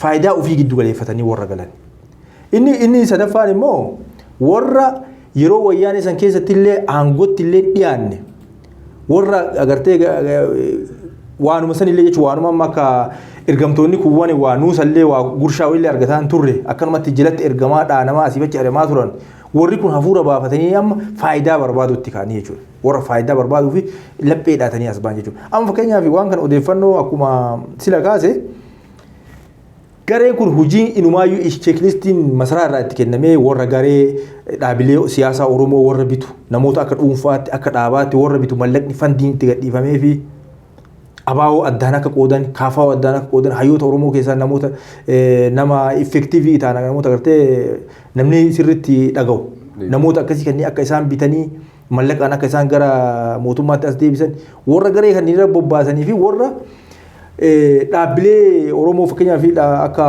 faayidaa ofii giddu galeeffatanii warra galan. Inni sadaffaan immoo warra yeroo wayyaanee san keessatti illee aangootti illee dhiyaanne warra agartee waanuma san illee jechuun waanuma amma akka ergamtoonni kuwwan waa nuusallee waa gurshaa illee argataan turre akkanumatti jalatti ergamaa dhaanamaa asii bachi ari'amaa turan warri kun hafuura baafatanii amma faayidaa barbaadutti kaanii jechuudha. Warra faayidaa barbaaduu fi laphee dhaatanii as ba'an jechuudha. Amma fakkeenyaaf waan kana odeeffannoo akkuma sila kaase gareen kun hojii inumaayyuu cheeklistiin masaraa irraa itti kennamee warra garee dhaabilee siyaasaa Oromoo warra bitu namoota akka dhuunfaatti akka dhaabaatti warra bitu mallaqni fandiin itti gadhiifamee fi abaawoo addaan akka qoodan kaafaawoo addaan akka qoodan hayyoota Oromoo keessaa namoota nama effektiivii ta'an namoota agartee namni sirriitti dhaga'u namoota akkasii kanneen akka isaan bitanii mallaqaan akka isaan gara mootummaatti as deebisan warra garee kanneen irra bobbaasanii fi warra dhaabbilee Oromoo fakkeenyaaf akka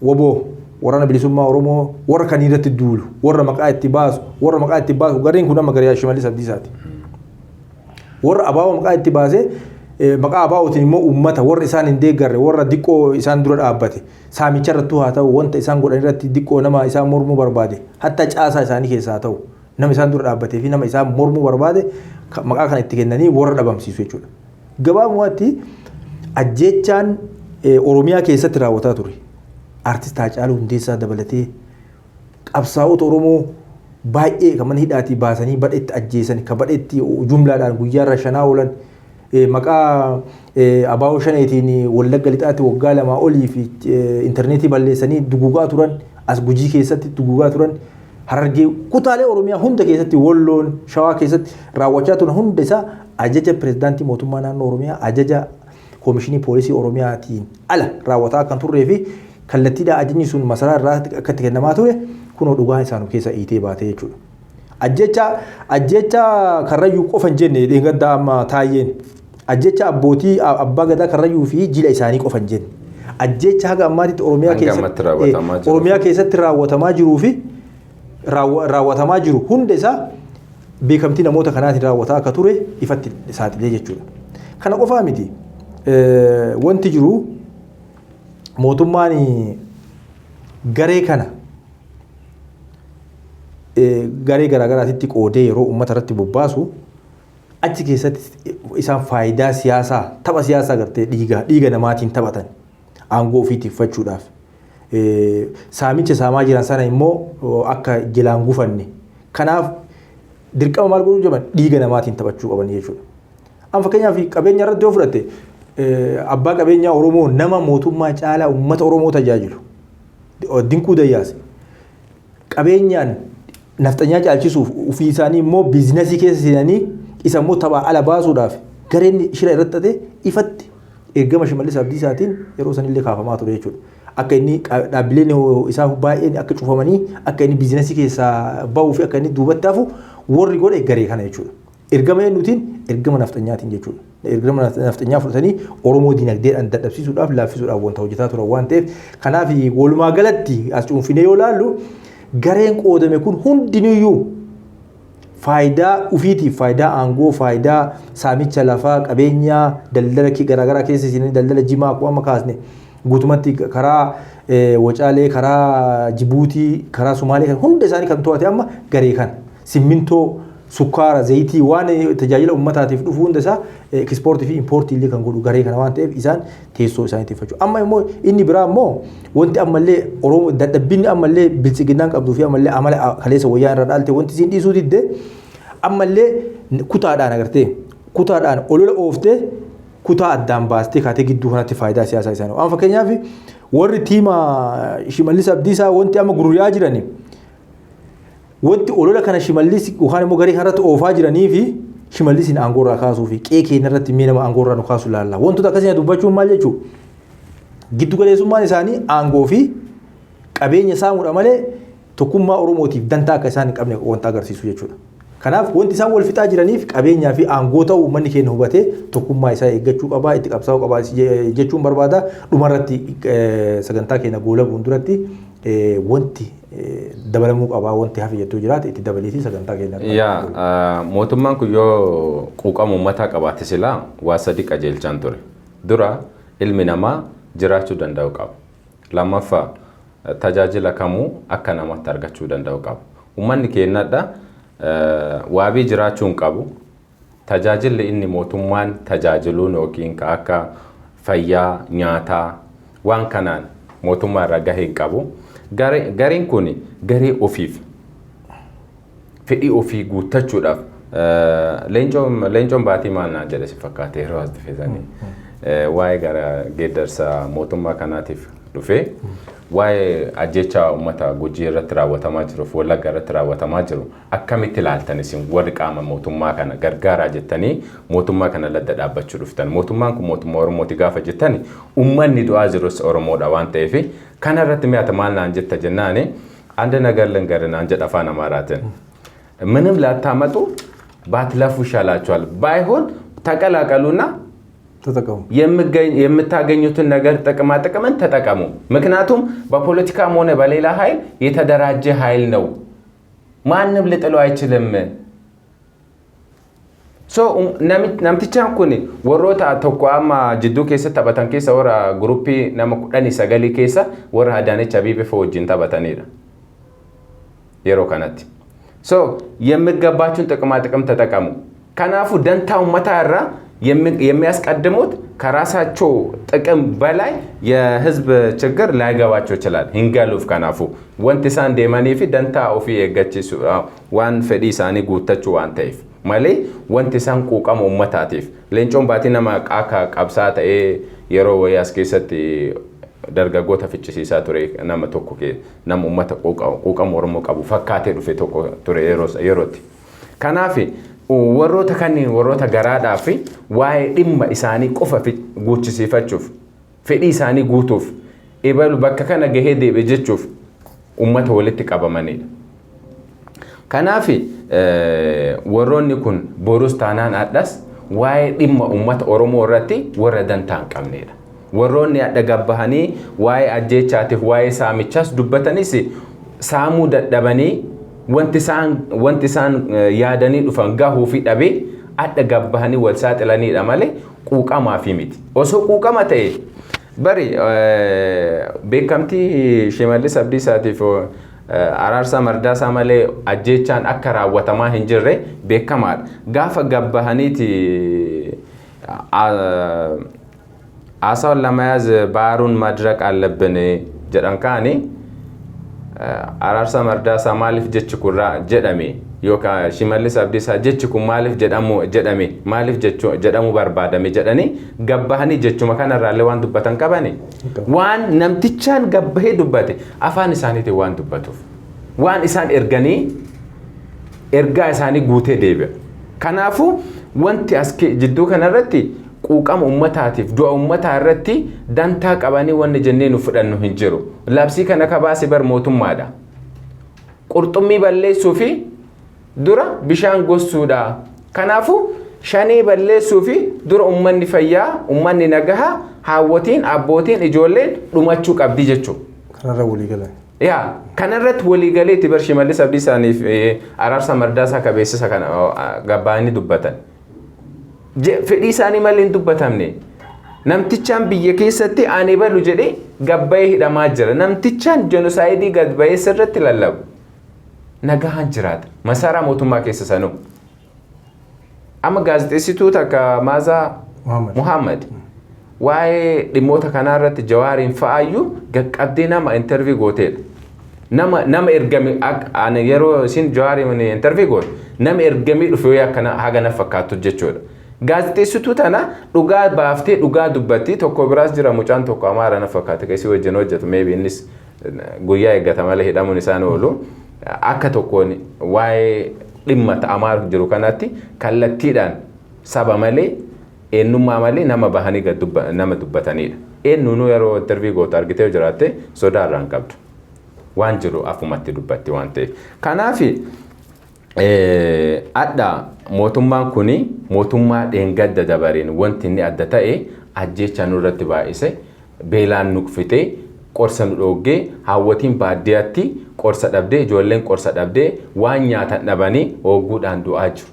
waboo waraana bilisummaa Oromoo warra kan irratti duulu warra maqaa itti baasu gareen kun amma garee Shimallis Abdiisaati. Warra abaa'oo maqaa itti baasee maqaa abaa'ootiin immoo uummata warra isaan hin deeggarre warra diqqoo isaan dura dhaabbate saamicha irratti haa ta'u wanta isaan godhan irratti diqqoo nama isaan mormuu barbaade hatta caasaa isaanii keessaa ta'u nama isaan dura dhaabbatee fi nama isaan mormuu barbaade maqaa kana itti kennanii warra dhabamsiisu jechuudha. Gabaabumatti ajjechaan Oromiyaa keessatti raawwataa ture. Artist Haacaaluu Hundeessaa dabalatee qabsaa'ota Oromoo baay'ee kan mana hidhaatii baasanii badheetti ajjeesan kan badheetti jumlaadhaan guyyaarra shanaa oolan maqaa abaa'oo shaneetiin Wallagga lixaatti waggaa 2 olii fi intarneetii balleessanii dugugaa turan as Gujii keessatti dugugaa turan Harargee kutaalee Oromiyaa hunda keessatti Walloon Shawaa keessatti raawwachaa turan hunda isaa ajaja pirezidaantii mootummaa naannoo Oromiyaa ajaja koomishinii poolisii Oromiyaatiin ala raawwataa kan turree fi kallattiidhaan ajajni sun masaraa irraa akka itti kennamaa ture kunoo dhugaa isaanuu keessa hiitee baatee jechuudha. Ajjecha Karrayyuu qofa hin jenne deeggardaa amma taayyeen ajjecha abbootii abbaa gadaa Karrayyuu fi jila isaanii qofa hin jenne ajjecha haga ammaatitti Oromiyaa keessatti raawwatamaa jiruu fi raawwatamaa jiru hunda isaa beekamtii namoota kanaatiin raawwataa akka ture ifatti saaxilee jechuudha. Kana qofaa miti wanti jiru mootummaan garee kana garee garaagaraatitti qoodee yeroo uummata irratti bobbaasu achi keessatti isaan faayidaa siyaasaa tapha siyaasaa gartee dhiiga namaatiin taphatan aangoo ofii tiffachuudhaaf saamicha saamaa jiran sana immoo akka jilaan gufanne kanaaf dirqama maal godhuu jaban dhiiga namaatiin taphachuu qaban jechuudha. Amma fakkeenyaaf qabeenya irratti yoo fudhatte abbaa qabeenyaa Oromoo nama mootummaa caalaa uummata Oromoo tajaajilu Dinquu Dayyaas qabeenyaan naftanyaa caalchisuuf ofii isaanii immoo biizinasii keessa seenanii isa immoo taphaa ala baasuudhaaf gareen shira irratti ta'e ifatti ergama Shimallis Abdiisaatiin yeroo sanillee kaafamaa ture jechuudha. Akka inni dhaabbileen isaa baay'een akka cufamanii akka inni biizinasii keessaa bahuu fi akka inni duubatti hafu warri godhe garee kana jechuudha. Ergama eenyuutiin ergama naftanyaatiin jechuudha. Ergama naftanyaa fudhatanii Oromoo dinagdeedhaan dadhabsiisuudhaaf laaffisuudhaaf wanta hojjetaa turan waan ta'eef kanaaf walumaa galatti as cuunfinee yoo ilaallu gareen qoodame kun hundinuyyuu faayidaa ufiitiif faayidaa aangoo faayidaa saamicha lafaa qabeenyaa daldala garaagaraa keessa seenanii daldala jimaa akkuma kaasne guutumatti karaa Wacaalee karaa Jibuutii karaa Sumaalee kan hunda isaanii kan to'ate amma garee kana simmintoo sukkaara zayitii waan tajaajila uummataatiif dhufu hunda isaa ekspoortii fi impoortii illee kan godhu garee kana waan ta'eef isaan teessoo isaaniitti fachuu amma immoo inni biraa immoo wanti ammallee Oromoo dadhabbinni ammallee bilchiginnaan qabduu fi ammallee amala kaleessa wayyaa irra dhaalte wanti isiin dhiisuu didde ammallee kutaadhaan agartee kutaadhaan olola ooftee kutaa addaan baastee kaatee gidduu kanatti faayidaa siyaasaa isaanii amma fakkeenyaaf warri tiima Shimallis Abdiisaa wanti amma gurguryaa jiranii wanti olola kana Shimallis yookaan immoo garee kanarratti oofaa jiranii fi Shimallisiin aangoo irraa kaasuu fi qeekee irratti mee nama aangoo irraa nu kaasu laalla wantoota akkasii dubbachuun maal jechuudha giddu galeessummaan isaanii aangoo fi qabeenya saamuudha malee tokkummaa Oromootiif dantaa akka isaan hin qabne wanta agarsiisu jechuudha. Kanaaf wanti isaan wal fixaa jiraniif qabeenyaa fi aangoo ta'uu uummanni keenya hubatee tokkummaa isaa eeggachuu qabaa itti qabsaa'uu qabaa jechuun barbaada dhumarratti sagantaa keenya goolabuun duratti wanti dabalamuu qabaa wanti hafe jettuu jiraate itti dabaleetii sagantaa keenya. Mootummaan kun yoo quuqama uummataa qabaate silaa waa sadii qajeelchaan ture. Dura ilmi namaa jiraachuu danda'u qaba. Lammaffaa tajaajila kamuu akka namatti argachuu danda'u qaba. Uummanni keenyadha waabii jiraachuun qabu. Tajaajilli inni mootummaan tajaajiluun yookiin akka fayyaa nyaataa waan kanaan mootummaa irraa gahee hin qabu. Gareen kun garee ofiif fedhii ofii guuttachuudhaaf leencoon baatii maal naan jedhe si fakkaate yeroo as dhufeetanii waa'ee gara geeddarsa mootummaa kanaatiif dhufee waa'ee ajjecha uummata Gujii irratti raawwatamaa jiruuf Wallagga irratti raawwatamaa jiru akkamitti ilaaltan isin warri qaama mootummaa kana gargaaraa jettanii mootummaa kana ladda dhaabbachuu dhuftan mootummaan kun mootummaa Oromooti gaafa jettani uummanni du'aa jirus Oromoodha waan ta'eef kana irratti mi'ata maal naan jetta jennaani አንድ ነገር ልንገርህ አንጀ ጠፋን አማራትን ምንም ላታመጡ ባትለፉ ይሻላችኋል ባይሆን ተቀላቀሉና ተጠቀሙ። የምታገኙትን ነገር ጥቅምን ተጠቀሙ። ምክንያቱም በፖለቲካም ሆነ በሌላ ኃይል የተደራጀ ኃይል ነው። ማንም ሊጥለው አይችልም። So namtichaan kun warroota tokko amma jidduu keessatti taphatan keessa warra guruppii nama 19 keessa warra Adaanech Abeebee wajjin taphatanidha yeroo kanatti. So የሚገባችሁን ጥቅም ተጠቀሙ። ከናፉ ደንታ ኡመታራ የሚያስቀድሙት ከራሳቸው ጥቅም በላይ የህዝብ ችግር ላይገባቸው ይችላል። hingaluuf kanafu wanti isaan deemanii fi dantaa ofii eeggachiisu waan fedhii isaanii guuttachuu waan ta'eef malee wanti isaan quuqama ummataatiif leencoon baatii nama akka qabsaa ta'ee yeroo wayaas keessatti dargaggoota ficcisiisaa ture nama tokko nama ummata quuqama Oromoo qabu fakkaatee dhufe tokko ture yerootti. Kanaaf warroota kanneen warroota garaadhaa fi waa'ee dhimma isaanii qofa guuchisiifachuuf fedhii isaanii guutuuf ibalu bakka kana gahee deebi'e jechuuf ummata walitti qabamanidha. Kanaaf warroonni kun borus taanaan addas waa'ee dhimma ummata Oromoo irratti warra dantaa hin qabnedha. Warroonni adda gabbahanii waa'ee ajjeechaatiif waa'ee saamichaas dubbatanis saamuu dadhabanii wanti isaan yaadanii dhufan gahuu fi dhabee adda gabbahanii wal saaxilanidha malee quuqamaa fi miti. Osoo quuqama ta'e bari beekamtii Shimallis Abdiisaatiif araarsaa mardaasaa malee ajjeechaan akka raawwatamaa hin jirre beekamaadha. Gaafa gabbahaniiti አሳውን ለመያዝ ባህሩን ማድረቅ አለብን jedhan kaani araarsa mardaasaa maaliif jechi kun jedhame yookaan Shimallis Abdiisaa jechi kun maaliif jedhame maaliif jedhamu barbaadame jedhanii gabbahanii jechuma kanarraallee waan dubbatan qabani waan namtichaan gabbahee dubbate afaan isaaniitiin waan dubbatuuf waan isaan ergaa isaanii guutee deebi'a. Kanaafuu wanti as jidduu kanarratti quuqama ummataatiif du'a ummataa irratti dantaa qabanii wanni jenneen fudhannu hin jiru. Labsii kana kabaase bar mootummaadha. Qurxummii balleessuu fi dura bishaan gossuudha. Kanaafuu shanii balleessuu fi dura ummanni fayyaa, ummanni nagaha, haawwatiin, abbootiin, ijoolleen dhumachuu qabdi jechuudha. Kanarra waliigalee. Yaa kanarratti waliigaleetti bar Shimallis Abdiisaaniif araarsa mardaasaa kabeessisa kana gabbaanii dubbatan. Fedhii isaanii malee hin dubbatamne. Namtichaan biyya keessatti ani balu jedhee gabbayee hidhamaa jira. Namtichaan jenosaayidii gabbayee sirratti lallabu. Nagahaan jiraata. Masaraa mootummaa keessa sanuu. Amma gaazexeessituu takka Maazaa Muhammad waa'ee dhimmoota kanarratti Jawaariin fa'aayyuu qaqqabdee nama intervii gooteedha. Nama ergame yeroo isin Jawaariin intervii goote nama ergamee dhufe akkana hagana fakkaatu jechuudha. Gaazexeessituu tana dhugaa baaftee dhugaa dubbatti tokko biraas jira mucaan tokko Amaara na fakkaate keessi wajjin hojjetu maybe innis guyyaa eeggata malee hidhamuun isaan oolu akka tokkoon waa'ee dhimma Amaara jiru kanatti kallattiidhaan saba malee eenyummaa malee nama bahanii nama dubbatanidha. Eenyuunuu yeroo intervii gootu argitee jiraatte sodaarraan qabdu. Waan jiru afumatti dubbatti waan ta'eef. Kanaaf adda mootummaan kuni mootummaa dheengadda dabareen wanti inni adda ta'e ajjeechaa nurratti baay'ise beelaan nuqfite qorsa nu dhoggee haawwatiin baadiyyaatti qorsa dhabdee ijoolleen qorsa dhabdee waan nyaatan dhabanii hogguudhaan du'aa jiru.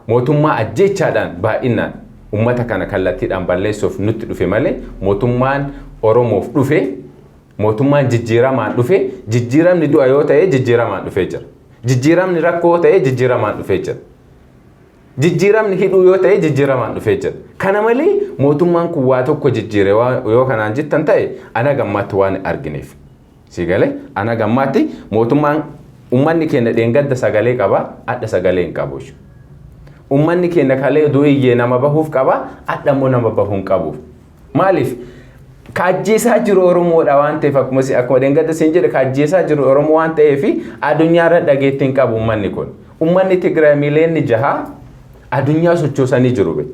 Mootummaa ajjeechaadhaan baay'inaan ummata kana kallattiidhaan balleessuuf nutti dhufe malee mootummaan Oromoof dhufe mootummaan jijjiiramaan dhufe jijjiiramni du'a yoo ta'e jijjiiramaan dhufee jira. Jijjiiramni rakkoo ta'e jijjiiramaan dhufee jira. Jijjiiramni hidhuu yoo ta'e jijjiiramaan dhufee jira. Kana malee mootummaan kun waa tokko jijjiire yoo kanaan jettan ta'e ana gammaatti waan argineef. Sigalee ana gammaatti mootummaan ummanni keenya dheengadda sagalee qaba adda sagalee hin qabu. Ummanni keenya kalee du'iyyee nama bahuuf qaba adda immoo nama bahuu hin qabu. Maaliif? Kaajjeesaa jiru Oromoodha waan ta'eef akkuma dheengadda siin jedhe kaajjeesaa jiru Oromoo waan ta'eef addunyaarra dhageettii hin qabu ummanni kun. Ummanni Tigraay miliyoonni 6 addunyaa sochoosanii jiru.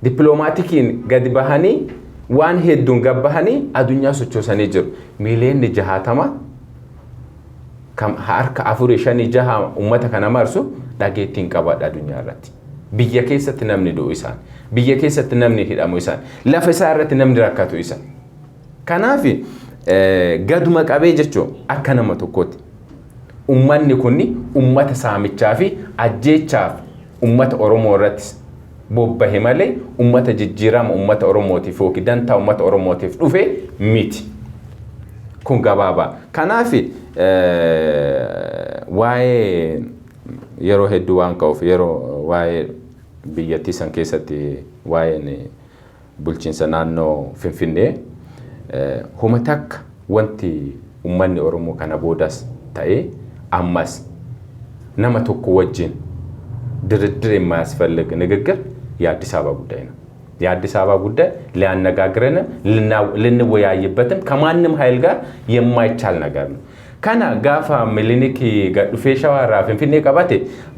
Dippiloomaatikiin gadi bahanii waan hedduun gabbahanii addunyaa sochoosanii jiru. Miliyoonni 60 harka 4-5 ummata kana marsu dhageettii hin qabaadha addunyaarratti. biyya keessatti namni du'u isaan, biyya keessatti namni hidhamu isaan, lafa isaa irratti namni rakkatu isaan. Kanaaf gaduma qabee jechuun akka nama tokkotti ummanni kunni ummata saamichaa fi ajjeechaaf ummata Oromoo irratti bobbahe malee ummata jijjiirama ummata Oromootiif yookiin dantaa ummata Oromootiif dhufe miti. Kun gabaabaa. Kanaaf waa'ee yeroo hedduu waan ka'uuf yeroo waa'ee biyyattii san keessatti waa'een bulchiinsa naannoo Finfinnee homa takka wanti ummanni Oromoo kana boodas ta'ee ammas nama tokko wajjin ድርድር የማያስፈልግ ንግግር የአዲስ አበባ ጉዳይ ነው። የአዲስ አበባ ጉዳይ ሊያነጋግረን ልንወያይበትም ከማንም ኃይል ጋር የማይቻል ነገር ነው። ከና ጋፋ ሚሊኒክ ገዱፌ ሸዋራ ፍንፍኔ ቀባቴ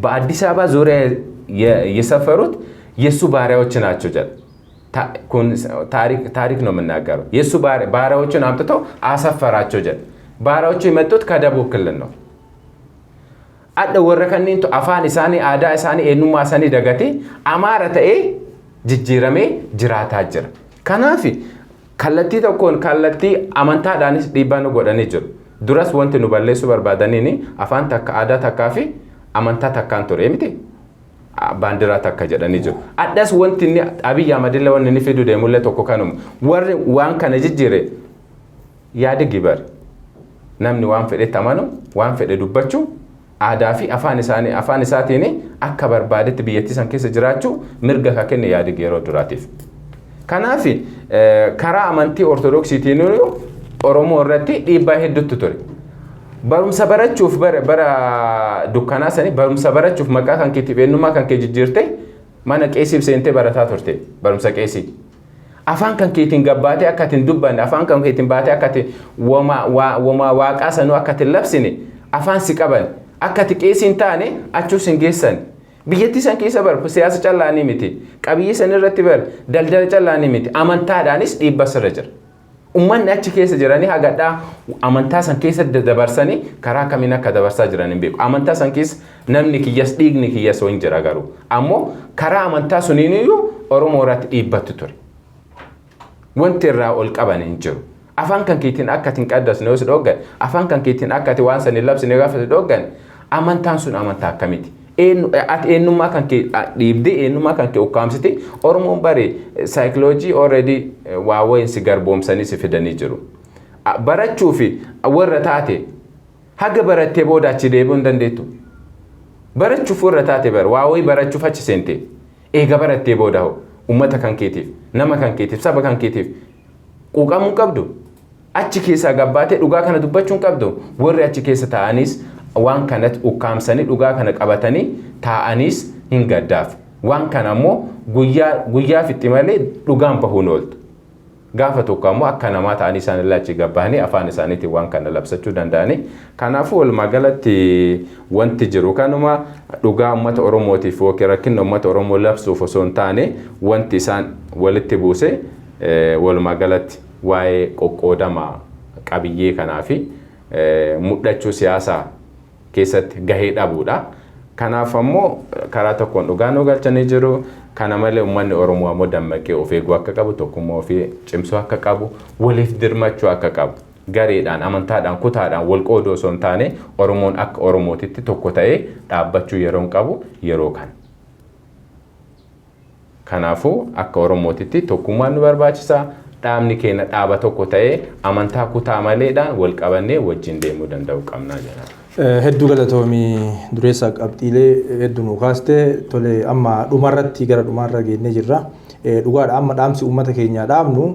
በአዲስ አበባ ዙሪያ የሰፈሩት የሱ ባሪያዎች ናቸው። ታሪክ ነው የምናገረው። የሱ ባሪያዎችን አምጥተው አሰፈራቸው። ባሪያዎቹ የመጡት ከደቡብ ክልል ነው። adda warra kanneentu afaan isaanii aadaa isaanii eenyummaa isaanii dagatee amaara ta'ee jijjiiramee jiraataa jira. Kanaaf kallattii tokkoon kallattii amantaadhaanis dhiibbaa nu godhanii jiru. Duras wanti nu balleessuu barbaadaniin afaan takka aadaa takkaa fi amantaa takkaan ture miti. Baandiraa takka jedhanii jiru. Addas wanti inni Abiy Ahmedillee wanni inni fiduu deemullee tokko kanuma. Warri waan kana jijjiire yaadi gibar. Namni waan fedhe tamanu waan fedhe dubbachuu aadaa fi afaan isaatiin akka barbaadetti biyyattii san keessa jiraachuu mirga ka kenne yaadi yeroo duraatiif. Kanaaf karaa amantii ortodoksiitiin Oromoo irratti dhiibbaa hedduutu ture. Barumsa barachuuf bara dukkanaa sanii barumsa barachuuf maqaa kan keetiif eenyummaa kan kee jijjiirte mana qeesiif seentee barataa turte barumsa qeesii. Afaan kan keetiin gabbaatee akka ittiin dubbanne afaan kan keetiin baatee akka ittiin wama waaqaa sanuu akka ittiin labsine afaan si qaban. Akka tiqeesiin taane achuus hin geessan. Biyyattii san keessa bar siyaasa callaanii miti. Qabiyyee san irratti bar daldala callaanii miti. Amantaadhaanis dhiibba sirra jira. Uummanni achi keessa jiranii hagadhaa amantaa san keessa dabarsanii karaa kamiin akka dabarsaa jiran hin beeku. Amantaa san keessa namni kiyyas dhiigni kiyyas hin jira garuu. Ammoo karaa amantaa suniiniyyuu Oromoo irratti dhiibbatu ture. Wanti irraa ol qaban hin jiru. Afaan kan keetiin akka ittiin qaddasne yoo si dhoggan afaan kan keetiin akka ati waan san hin labsine gaafa si dhoggan amantaan sun amantaa akkamiti? Ati eenyummaa kan kee dhiibdee eenyummaa kan kee ukkaamsite Oromoon bare psychology already waa wayin si garboomsanii si fidanii jiru. Barachuu fi warra taate haga barattee booda achi deebi'uu hin dandeettu. Barachuuf warra taate bar waa wayi barachuuf achi seente eega barattee booda hoo uummata kan keetiif nama kan keetiif saba kan keetiif quuqamuu qabdu. Achi keessa gabbaatee dhugaa kana dubbachuun qabdu. Warri achi keessa taa'anis waan kanatti ukkaamsanii dhugaa kana qabatanii taa'anis hin gaddaaf. Waan kana ammoo guyyaa fitti malee dhugaan bahuun ooltu. Gaafa tokko ammoo akka namaa ta'anii isaan illee achi gabbaanii afaan isaaniitiin waan kana labsachuu danda'anii. Kanaafuu walumaa galatti wanti jiru kanuma dhugaa uummata Oromootiif yookiin rakkina uummata Oromoo labsuuf osoo hin taane wanti isaan walitti buuse walumaa galatti waa'ee qoqqoodama qabiyyee kanaa fi mul'achuu siyaasaa keessatti gahee dhabuudha. Kanaaf ammoo karaa tokkoon dhugaan galchanii jiru. Kana malee uummanni Oromoo ammoo dammaqee of eeguu akka qabu tokkummaa ofii cimsuu akka qabu waliif dirmachuu akka qabu gareedhaan amantaadhaan kutaadhaan wal qooduu osoo hin taane Oromoon akka Oromootitti tokko ta'ee dhaabbachuu yeroo qabu yeroo kana. Kanaafuu akka Oromootitti tokkummaan nu barbaachisaa. Dhaabni keenya dhaaba tokko ta'ee amantaa kutaa maleedhaan wal qabannee wajjin deemuu danda'u qabnaa jedha. Hedduu galatoomii dureessaa qabxiilee hedduu nu kaaste tole amma dhumarratti gara dhumarra geennee jirra. Dhugaadha amma dhaamsi uummata keenyaa dhaabnu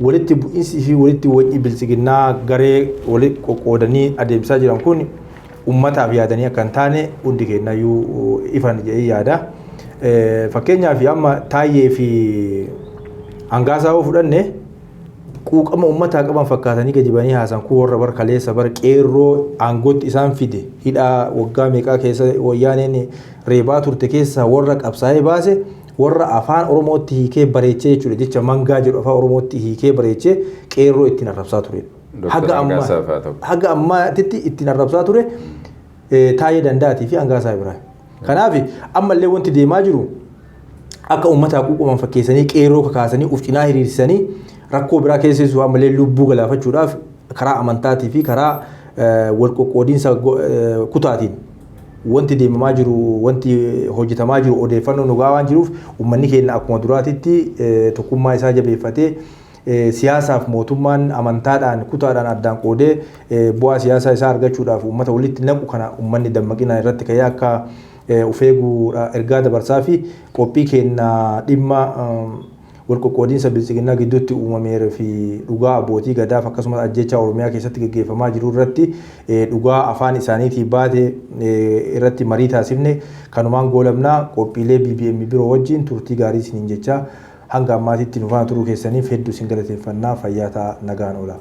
walitti bu'iinsi fi walitti wacii bilisiginnaa garee walitti qoqqoodanii adeemsaa jiran kun uummataaf yaadanii akka hin taane hundi keenyayyuu ifan jedhee yaada. Fakkeenyaaf amma Taayyee fi Hangaasaa yoo fudhanne quuqama uummataa qaban fakkaatanii gadi banii haasan kun warra bar kaleessa bar qeerroo aangootti isaan fide hidhaa waggaa meeqaa keessa wayyaaneen reebaa turte keessa warra qabsaa'ee baase warra afaan Oromootti hiikee bareechee jechuudha jecha mangaa jedhu afaan Oromootti hiikee bareechee qeerroo ittiin arrabsaa ture. Haga ammaatitti ittiin arrabsaa ture Taayyee Danda'aatii fi Hangaasaa Ibrahim. Kanaaf ammallee wanti deemaa jiru akka uummataa quuqaman fakkeessanii qeerroo kakaasanii uf cinaa hiriirsanii rakkoo biraa keessessu ammallee lubbuu galaafachuudhaaf karaa amantaatii fi karaa wal qoqqoodiinsa kutaatiin wanti deemamaa jiru wanti hojjetamaa jiru odeeffannoo dhugaa waan jiruuf uummanni keenya akkuma duraatitti tokkummaa isaa jabeeffatee siyaasaaf mootummaan amantaadhaan kutaadhaan addaan qoodee bu'aa siyaasaa isaa argachuudhaaf uummata walitti naqu kana uummanni dammaqinaa irratti ka'ee akka ufeeguu ergaa dabarsaa fi qophii keenya dhimma wal qoqqoodiinsa bilisiginnaa gidduutti uumameera fi dhugaa abbootii gadaaf akkasumas ajjeechaa Oromiyaa keessatti gaggeeffamaa jiru irratti dhugaa afaan isaaniitii baate irratti marii taasifne kanumaan goolabnaa qophiilee BBM biroo wajjin turtii gaarii isiniin jechaa hanga ammaatitti nu faana turuu keessaniif hedduu isin galateeffannaa fayyaa ta'aa nagaan oolaa.